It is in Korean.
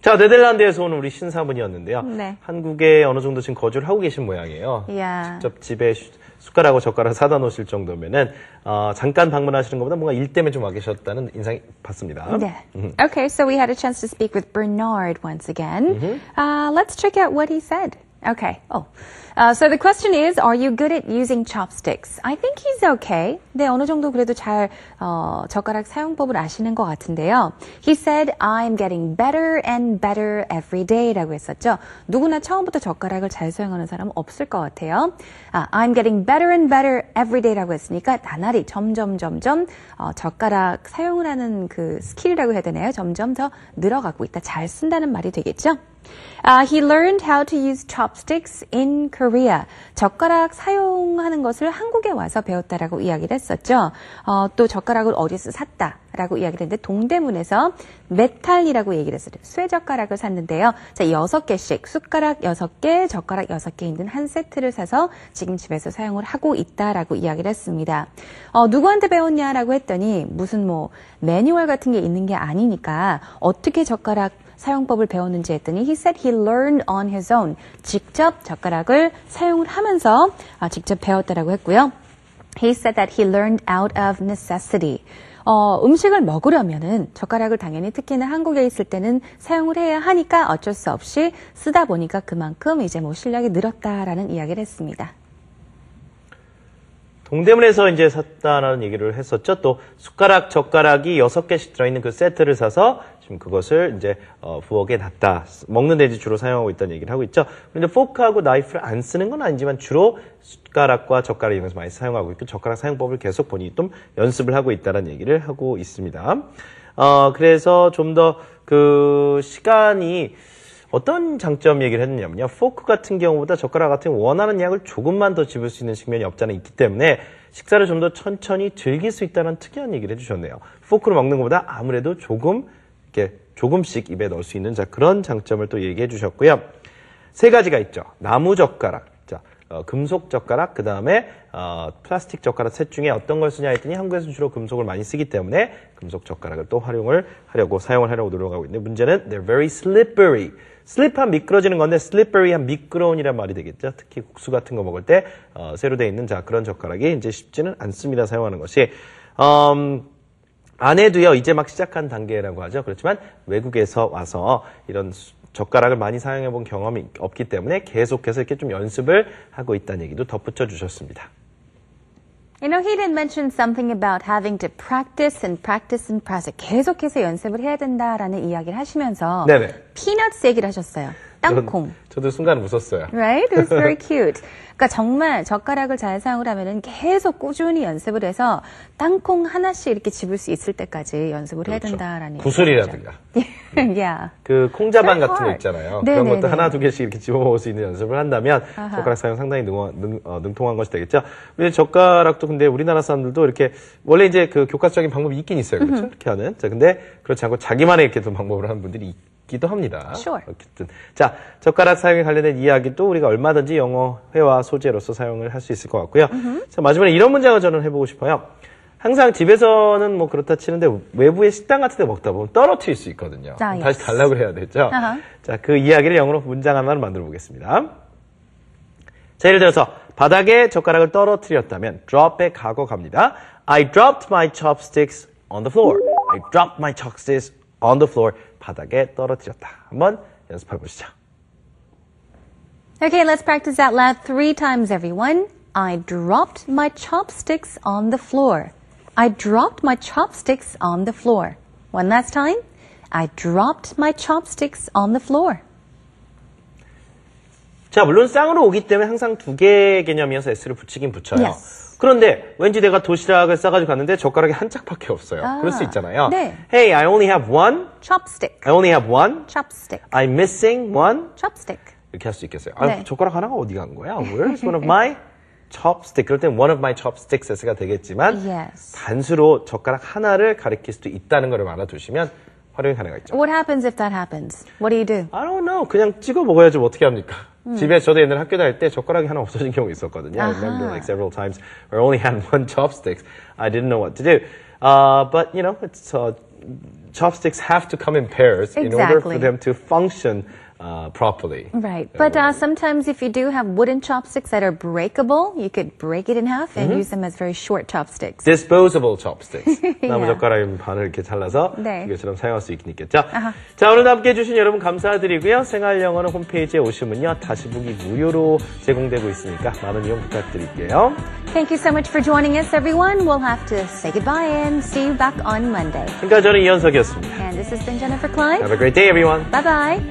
자, 네덜란드에서 온 우리 신사분이었는데요. 네. 한국에 어느 정도 지금 거주를 하고 계신 모양이에요. Yeah. 직접 집에 숟가락하고 젓가락 사다 놓으실 정도면은 잠깐 방문하시는 것보다 뭔가 일 때문에 좀 와 계셨다는 인상이 받습니다. 네. Okay, so we had a chance to speak with Bernard once again. Let's check out what he said. Okay. So the question is, are you good at using chopsticks? I think he's okay. 네, 어느 정도 그래도 잘 젓가락 사용법을 아시는 것 같은데요. He said, I'm getting better and better every day 라고 했었죠. 누구나 처음부터 젓가락을 잘 사용하는 사람은 없을 것 같아요. I'm getting better and better every day 라고 했으니까 나날이 점점 젓가락 사용을 하는 그 스킬이라고 해야 되나요? 점점 더 늘어가고 있다. 잘 쓴다는 말이 되겠죠. He learned how to use chopsticks in Korea. 젓가락 사용하는 것을 한국에 와서 배웠다라고 이야기를 했었죠. 또 젓가락을 어디서 샀다라고 이야기를 했는데 동대문에서 메탈이라고 얘기를 했어요. 쇠젓가락을 샀는데요. 자, 6개씩 숟가락 6개, 젓가락 6개 있는 한 세트를 사서 지금 집에서 사용을 하고 있다라고 이야기를 했습니다. 누구한테 배웠냐라고 했더니 무슨 매뉴얼 같은 게 있는 게 아니니까 어떻게 젓가락 사용법을 배웠는지 했더니 he said he learned on his own. 직접 젓가락을 사용을 하면서 직접 배웠다라고 했고요. He said that he learned out of necessity. 음식을 먹으려면은 젓가락을 당연히 특히나 한국에 있을 때는 사용을 해야 하니까 어쩔 수 없이 쓰다 보니까 그만큼 이제 실력이 늘었다라는 이야기를 했습니다. 동대문에서 이제 샀다라는 얘기를 했었죠. 또 숟가락, 젓가락이 6개씩 들어있는 그 세트를 사서 지금 그것을 이제 부엌에 놨다. 먹는 데 주로 사용하고 있다는 얘기를 하고 있죠. 그런데 포크하고 나이프를 안 쓰는 건 아니지만 주로 숟가락과 젓가락 이용해서 많이 사용하고 있고 젓가락 사용법을 계속 본인이 좀 연습을 하고 있다는 얘기를 하고 있습니다. 그래서 좀 더 그 시간이 어떤 장점 얘기를 했느냐면요. 포크 같은 경우보다 젓가락 같은 경우 원하는 양을 조금만 더 집을 수 있는 측면이 없지 않아 있기 때문에 식사를 좀 더 천천히 즐길 수 있다는 특이한 얘기를 해주셨네요. 포크로 먹는 것보다 아무래도 조금씩 입에 넣을 수 있는 그런 장점을 또 얘기해 주셨고요. 3가지가 있죠. 나무 젓가락, 금속 젓가락, 그 다음에 플라스틱 젓가락 셋 중에 어떤 걸 쓰냐 했더니 한국에서는 주로 금속을 많이 쓰기 때문에 금속 젓가락을 또 사용을 하려고 노력하고 있는데 문제는 they're very slippery. 슬립한 미끄러지는 건데 slippery한 미끄러운이란 말이 되겠죠. 특히 국수 같은 거 먹을 때 새로 되어 있는 그런 젓가락이 이제 쉽지는 않습니다. 사용하는 것이. 아내도요 이제 막 시작한 단계라고 하죠. 그렇지만 외국에서 와서 이런 젓가락을 많이 사용해 본 경험이 없기 때문에 계속해서 이렇게 좀 연습을 하고 있다는 얘기도 덧붙여 주셨습니다. You know, he did mention something about having to practice and practice and practice. 계속해서 연습을 해야 된다라는 이야기를 하시면서 네네. 피넛스 얘기를 하셨어요. 땅콩. 저도 순간 웃었어요. Right? It was very cute. 그러니까 정말 젓가락을 잘 사용을 하면은 계속 꾸준히 연습을 해서 땅콩 하나씩 이렇게 집을 수 있을 때까지 연습을 해야 된다라는 구슬이라든가. yeah. 그 콩자반 같은 거 있잖아요. 네네네. 그런 것도 하나, 2개씩 이렇게 집어먹을 수 있는 연습을 한다면 젓가락 사용 상당히 능통한 것이 되겠죠. 근데 젓가락도 근데 우리나라 사람들도 이렇게 원래 이제 그 교과적인 방법이 있긴 있어요. 그렇죠? 이렇게 하는. 자, 근데 그렇지 않고 자기만의 이렇게 또 방법을 하는 분들이 있기도 합니다. Sure. 어쨌든. 자, 젓가락 사용에 관련된 이야기도 우리가 얼마든지 영어 회화 소재로서 사용을 할 수 있을 것 같고요. 자, 마지막에 이런 문장을 저는 해보고 싶어요. 항상 집에서는 뭐 그렇다 치는데 외부의 식당 같은 데 먹다 보면 떨어뜨릴 수 있거든요. 다시 달라고 해야 되죠. 자, 그 이야기를 영어로 문장 하나를 만들어 보겠습니다. 자, 예를 들어서 바닥에 젓가락을 떨어뜨렸다면 drop의 과거 갑니다. I dropped my chopsticks on the floor. I dropped my chopsticks on the floor. 바닥에 떨어뜨렸다. 한번 연습해 보시죠. Okay, let's practice out loud 3 times, everyone. I dropped my chopsticks on the floor. I dropped my chopsticks on the floor. One last time. I dropped my chopsticks on the floor. 자, 물론 쌍으로 오기 때문에 항상 2개 개념이어서 S를 붙이긴 붙여요. Yes. 그런데 왠지 내가 도시락을 싸가지고 갔는데 젓가락이 한 짝밖에 없어요. 그럴 수 있잖아요. 네. Hey, I only have one. Chopstick. I only have one. Chopstick. I'm missing one. Chopstick. 이렇게 할 수 있겠어요. 네. 젓가락 하나가 어디 간 거야? Where's one of my chopstick? 그럴 땐 one of my chopsticks가 되겠지만 Yes. 단수로 젓가락 하나를 가리킬 수도 있다는 걸 알아두시면 활용이 가능하겠죠. What happens if that happens? What do you do? I don't know. 그냥 찍어 먹어야지 뭐 어떻게 합니까? 집에 저도 옛날에 학교 다닐 때 젓가락이 하나 없어진 경우 있었거든요. I remember like several times where I only had one chopsticks. I didn't know what to do. But you know, it's chopsticks have to come in pairs in order for Exactly. them to function properly. Right. But sometimes if you do have wooden chopsticks that are breakable, you could break it in half and use them as very short chopsticks. Disposable chopsticks. 나무 Yeah. 젓가락 반을 이렇게 잘라서 네. 기계처럼 사용할 수 있겠죠. 자, 오늘 함께 해주신 여러분 감사드리고요. 생활영어는 홈페이지에 오시면요. 다시 보기 무료로 제공되고 있으니까 많은 이용 부탁드릴게요. Thank you so much for joining us, everyone. We'll have to say goodbye and see you back on Monday. 지금까지 저는 이현석이었습니다. And this has been Jennifer Klein. Have a great day, everyone. Bye-bye.